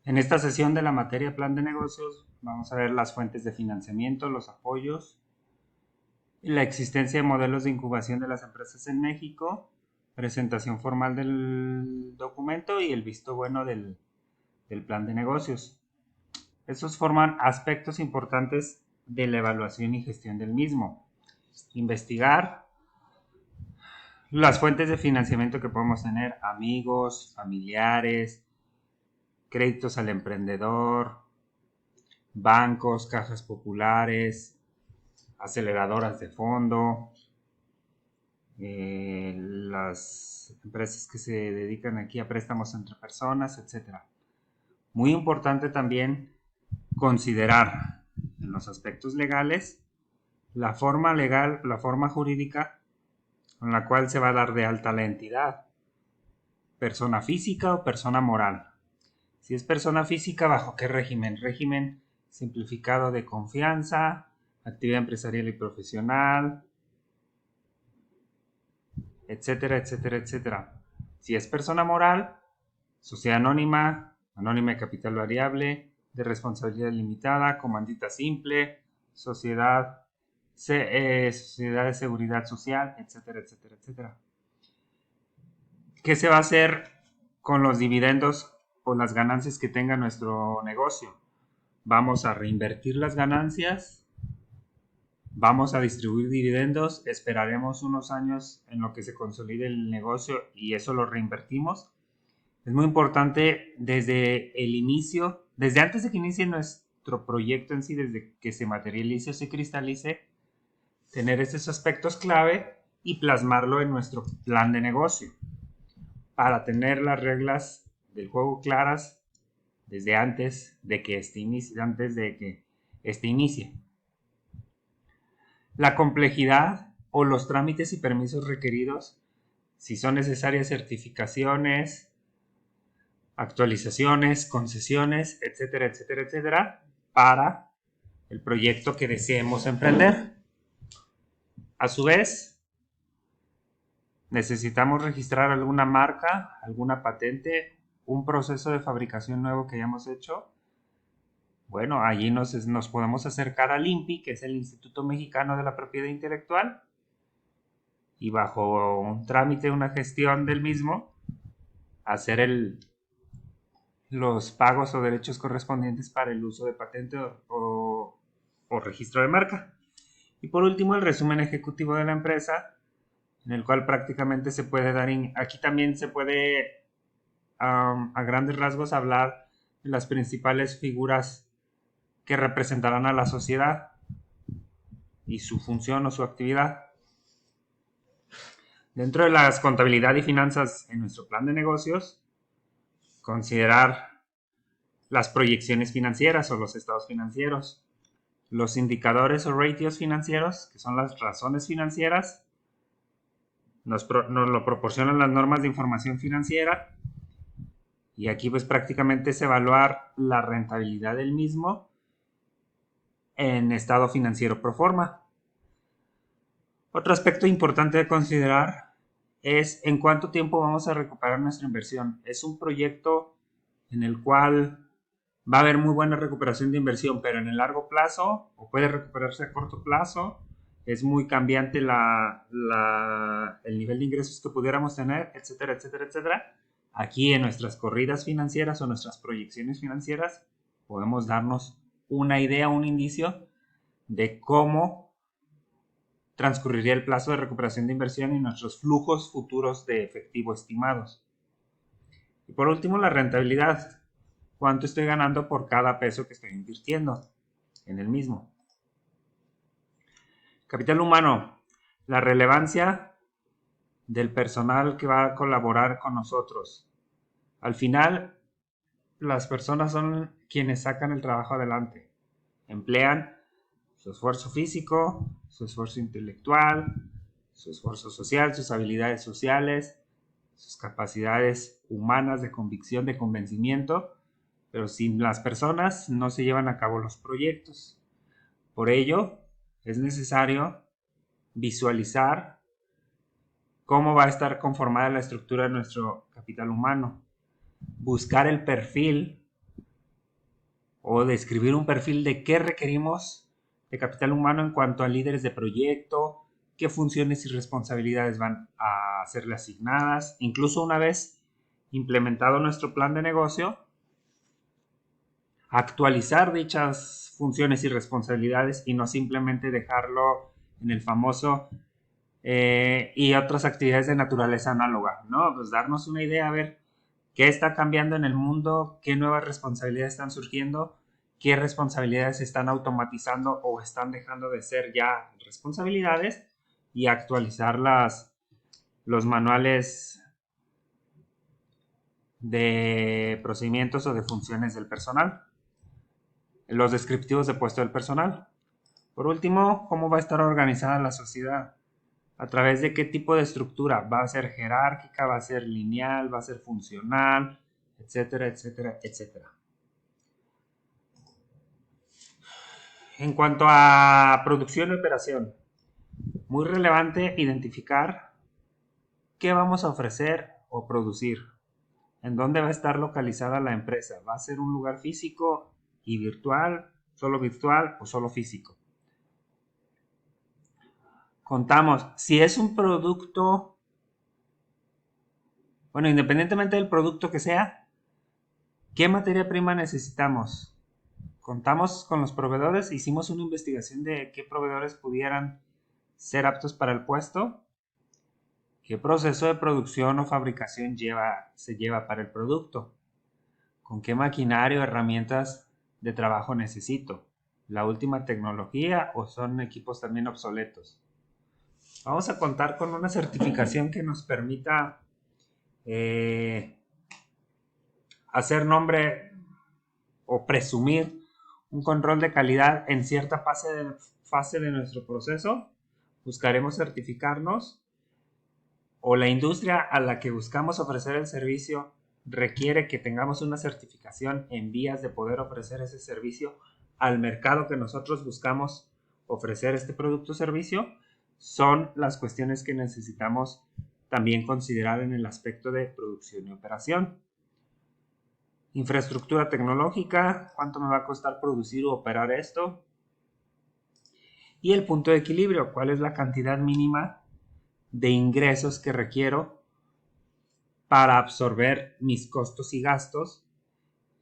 En esta sesión de la materia plan de negocios vamos a ver las fuentes de financiamiento, los apoyos, la existencia de modelos de incubación de las empresas en México, presentación formal del documento y el visto bueno del plan de negocios. Estos forman aspectos importantes de la evaluación y gestión del mismo. Investigar las fuentes de financiamiento que podemos tener, amigos, familiares, créditos al emprendedor, bancos, cajas populares, aceleradoras de fondo, las empresas que se dedican aquí a préstamos entre personas, etcétera. Muy importante también considerar en los aspectos legales la forma legal, la forma jurídica con la cual se va a dar de alta la entidad, persona física o persona moral. Si es persona física, ¿bajo qué régimen? Régimen simplificado de confianza, actividad empresarial y profesional, etcétera, etcétera, etcétera. Si es persona moral, sociedad anónima, anónima de capital variable, de responsabilidad limitada, comandita simple, sociedad, sociedad de seguridad social, etcétera, etcétera, etcétera. ¿Qué se va a hacer con los dividendos o las ganancias que tenga nuestro negocio? Vamos a reinvertir las ganancias, vamos a distribuir dividendos, esperaremos unos años en lo que se consolide el negocio y eso lo reinvertimos. Es muy importante desde el inicio, desde antes de que inicie nuestro proyecto en sí, desde que se materialice o se cristalice, tener estos aspectos clave y plasmarlo en nuestro plan de negocio para tener las reglas del juego claras desde antes de que este inicie. La complejidad o los trámites y permisos requeridos, si son necesarias certificaciones, actualizaciones, concesiones, etcétera, etcétera, etcétera, para el proyecto que deseemos emprender. A su vez, necesitamos registrar alguna marca, alguna patente, un proceso de fabricación nuevo que hayamos hecho. Bueno, allí nos podemos acercar al INPI, que es el Instituto Mexicano de la Propiedad Intelectual, y bajo un trámite, una gestión del mismo, hacer los pagos o derechos correspondientes para el uso de patente o registro de marca. Y por último, el resumen ejecutivo de la empresa, en el cual prácticamente se puede dar, aquí también se puede a grandes rasgos hablar de las principales figuras que representarán a la sociedad y su función o su actividad. Dentro de las contabilidad y finanzas en nuestro plan de negocios, considerar las proyecciones financieras o los estados financieros, los indicadores o ratios financieros, que son las razones financieras, nos lo proporcionan las normas de información financiera, y aquí pues prácticamente es evaluar la rentabilidad del mismo en estado financiero pro forma. Otro aspecto importante de considerar es en cuánto tiempo vamos a recuperar nuestra inversión. Es un proyecto en el cual va a haber muy buena recuperación de inversión, pero en el largo plazo, o puede recuperarse a corto plazo, es muy cambiante el nivel de ingresos que pudiéramos tener, etcétera, etcétera, etcétera. Aquí en nuestras corridas financieras o nuestras proyecciones financieras podemos darnos una idea, un indicio de cómo transcurriría el plazo de recuperación de inversión y nuestros flujos futuros de efectivo estimados. Y por último, la rentabilidad. ¿Cuánto estoy ganando por cada peso que estoy invirtiendo en el mismo? Capital humano. La relevancia del personal que va a colaborar con nosotros. Al final, las personas son quienes sacan el trabajo adelante. Emplean su esfuerzo físico, su esfuerzo intelectual, su esfuerzo social, sus habilidades sociales, sus capacidades humanas de convicción, de convencimiento, pero sin las personas no se llevan a cabo los proyectos. Por ello, es necesario visualizar cómo va a estar conformada la estructura de nuestro capital humano, buscar el perfil o describir un perfil de qué requerimos de capital humano en cuanto a líderes de proyecto, qué funciones y responsabilidades van a serle asignadas. Incluso una vez implementado nuestro plan de negocio, actualizar dichas funciones y responsabilidades y no simplemente dejarlo en el famoso y otras actividades de naturaleza análoga, ¿no? Pues darnos una idea, a ver qué está cambiando en el mundo, qué nuevas responsabilidades están surgiendo, qué responsabilidades se están automatizando o están dejando de ser ya responsabilidades, y actualizar los manuales de procedimientos o de funciones del personal, los descriptivos de puesto del personal. Por último, ¿cómo va a estar organizada la sociedad? ¿A través de qué tipo de estructura? ¿Va a ser jerárquica? ¿Va a ser lineal? ¿Va a ser funcional? Etcétera, etcétera, etcétera. En cuanto a producción y operación, muy relevante identificar qué vamos a ofrecer o producir. ¿En dónde va a estar localizada la empresa? ¿Va a ser un lugar físico y virtual o solo físico? Contamos, si es un producto, bueno, independientemente del producto que sea, ¿qué materia prima necesitamos? Contamos con los proveedores, hicimos una investigación de qué proveedores pudieran ser aptos para el puesto, qué proceso de producción o fabricación se lleva para el producto, con qué maquinaria o herramientas de trabajo necesito, la última tecnología o son equipos también obsoletos. Vamos a contar con una certificación que nos permita hacer nombre o presumir un control de calidad en cierta fase de nuestro proceso. Buscaremos certificarnos, o la industria a la que buscamos ofrecer el servicio requiere que tengamos una certificación en vías de poder ofrecer ese servicio al mercado que nosotros buscamos ofrecer este producto o servicio. Son las cuestiones que necesitamos también considerar en el aspecto de producción y operación. Infraestructura tecnológica, cuánto me va a costar producir o operar esto. Y el punto de equilibrio, cuál es la cantidad mínima de ingresos que requiero para absorber mis costos y gastos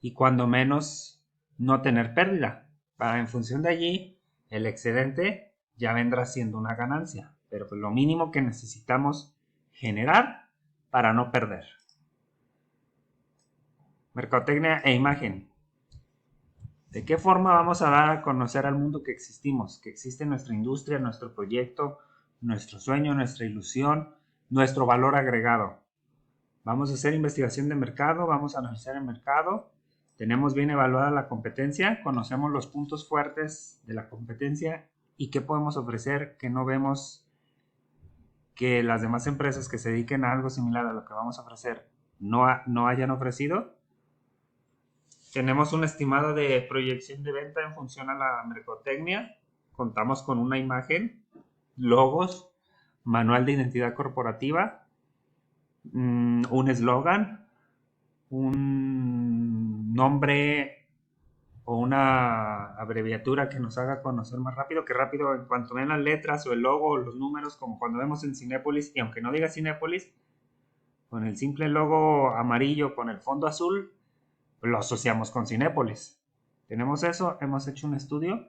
y cuando menos no tener pérdida. Para en función de allí, el excedente ya vendrá siendo una ganancia, pero lo mínimo que necesitamos generar para no perder. Mercadotecnia e imagen. ¿De qué forma vamos a dar a conocer al mundo que existimos, que existe nuestra industria, nuestro proyecto, nuestro sueño, nuestra ilusión, nuestro valor agregado? Vamos a hacer investigación de mercado, vamos a analizar el mercado, tenemos bien evaluada la competencia, conocemos los puntos fuertes de la competencia y qué podemos ofrecer que no vemos que las demás empresas que se dediquen a algo similar a lo que vamos a ofrecer no hayan ofrecido. Tenemos un estimado de proyección de venta en función a la mercadotecnia. Contamos con una imagen, logos, manual de identidad corporativa, un eslogan, un nombre o una abreviatura que nos haga conocer más rápido, que rápido en cuanto ven las letras o el logo o los números, como cuando vemos en Cinépolis, y aunque no diga Cinépolis, con el simple logo amarillo con el fondo azul, lo asociamos con Cinépolis. Tenemos eso, hemos hecho un estudio,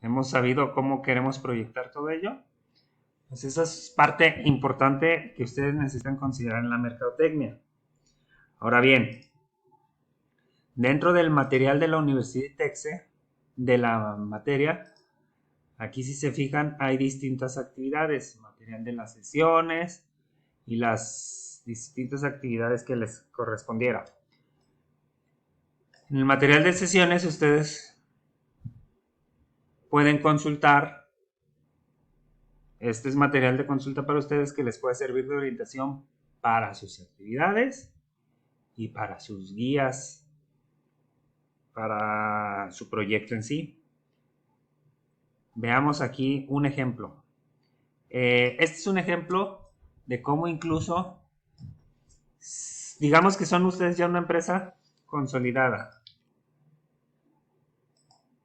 hemos sabido cómo queremos proyectar todo ello. Pues esa es parte importante que ustedes necesitan considerar en la mercadotecnia. Ahora bien, dentro del material de la Universidad Texe, de la materia, aquí si se fijan hay distintas actividades, material de las sesiones y las distintas actividades que les correspondiera. En el material de sesiones ustedes pueden consultar, este es material de consulta para ustedes que les puede servir de orientación para sus actividades y para sus guías, para su proyecto en sí. Veamos aquí un ejemplo. Este es un ejemplo de cómo incluso, digamos que son ustedes ya una empresa consolidada.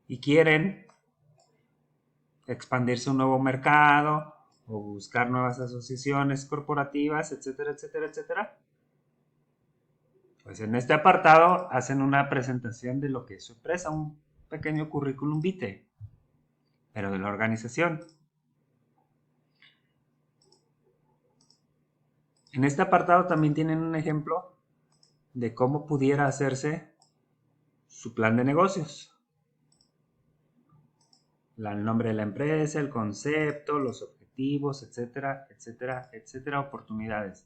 y quieren expandirse a un nuevo mercado o buscar nuevas asociaciones corporativas, etcétera, etcétera, etcétera, pues en este apartado hacen una presentación de lo que es su empresa, un pequeño currículum vitae, pero de la organización. En este apartado también tienen un ejemplo de cómo pudiera hacerse su plan de negocios. El nombre de la empresa, el concepto, los objetivos, etcétera, etcétera, etcétera, oportunidades.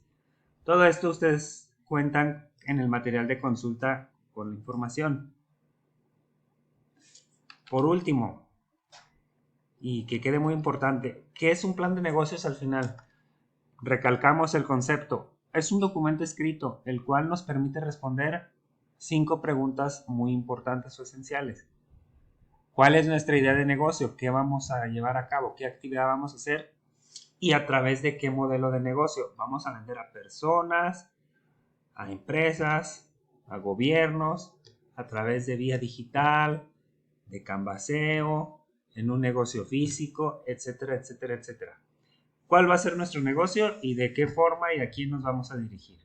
Todo esto ustedes cuentan en el material de consulta con la información. Por último, y que quede muy importante, ¿qué es un plan de negocios al final? Recalcamos el concepto. Es un documento escrito, el cual nos permite responder 5 preguntas muy importantes o esenciales. ¿Cuál es nuestra idea de negocio? ¿Qué vamos a llevar a cabo? ¿Qué actividad vamos a hacer? ¿Y a través de qué modelo de negocio? ¿Vamos a vender a personas, a empresas, a gobiernos, a través de vía digital, de canvaseo, en un negocio físico, etcétera, etcétera, etcétera? ¿Cuál va a ser nuestro negocio y de qué forma y a quién nos vamos a dirigir?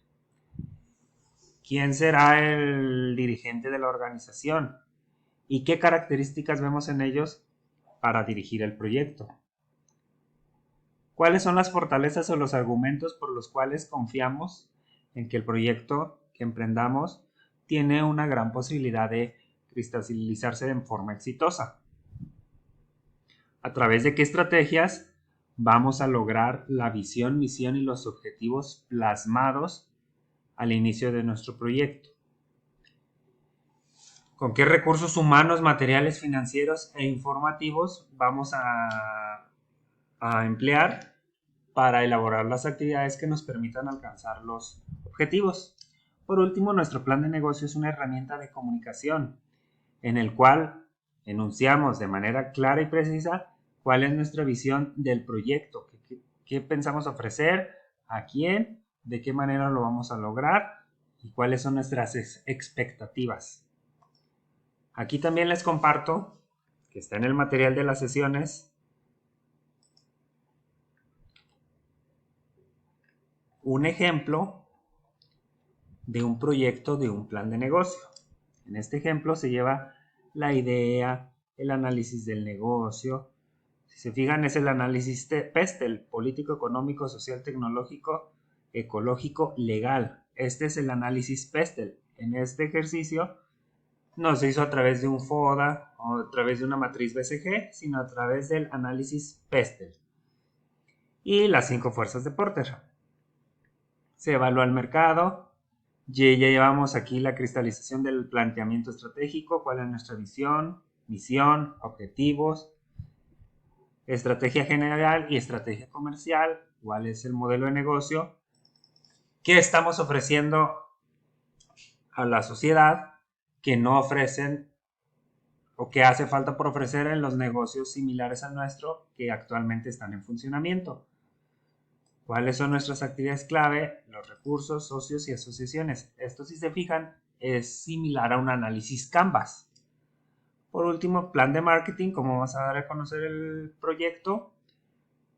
¿Quién será el dirigente de la organización? ¿Y qué características vemos en ellos para dirigir el proyecto? ¿Cuáles son las fortalezas o los argumentos por los cuales confiamos en que el proyecto que emprendamos tiene una gran posibilidad de cristalizarse en forma exitosa? ¿A través de qué estrategias vamos a lograr la visión, misión y los objetivos plasmados al inicio de nuestro proyecto? ¿Con qué recursos humanos, materiales, financieros e informativos vamos a emplear para elaborar las actividades que nos permitan alcanzar los objetivos? Por último, nuestro plan de negocio es una herramienta de comunicación en el cual enunciamos de manera clara y precisa cuál es nuestra visión del proyecto, qué pensamos ofrecer, a quién, de qué manera lo vamos a lograr y cuáles son nuestras expectativas. Aquí también les comparto, que está en el material de las sesiones, un ejemplo de un proyecto de un plan de negocio. En este ejemplo se lleva la idea, el análisis del negocio. Si se fijan, es el análisis PESTEL, político, económico, social, tecnológico, ecológico, legal. Este es el análisis PESTEL. En este ejercicio no se hizo a través de un FODA o a través de una matriz BCG, sino a través del análisis PESTEL. Y las 5 fuerzas de Porter. Se evalúa el mercado. Ya llevamos aquí la cristalización del planteamiento estratégico, cuál es nuestra visión, misión, objetivos, estrategia general y estrategia comercial, cuál es el modelo de negocio, qué estamos ofreciendo a la sociedad que no ofrecen o que hace falta por ofrecer en los negocios similares al nuestro que actualmente están en funcionamiento. ¿Cuáles son nuestras actividades clave? Los recursos, socios y asociaciones. Esto, si se fijan, es similar a un análisis Canvas. Por último, plan de marketing, cómo vamos a dar a conocer el proyecto,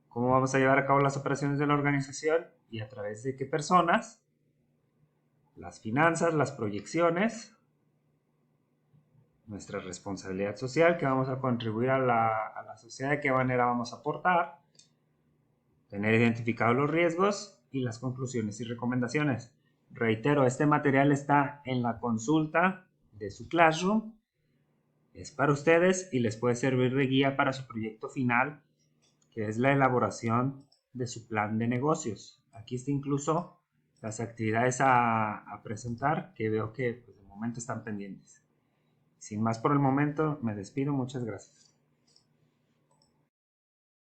cómo vamos a llevar a cabo las operaciones de la organización y a través de qué personas, las finanzas, las proyecciones, nuestra responsabilidad social, que vamos a contribuir a la sociedad, de qué manera vamos a aportar, tener identificados los riesgos y las conclusiones y recomendaciones. Reitero, este material está en la consulta de su Classroom. Es para ustedes y les puede servir de guía para su proyecto final, que es la elaboración de su plan de negocios. Aquí está incluso las actividades a presentar, que veo que pues, de momento están pendientes. Sin más por el momento, me despido. Muchas gracias.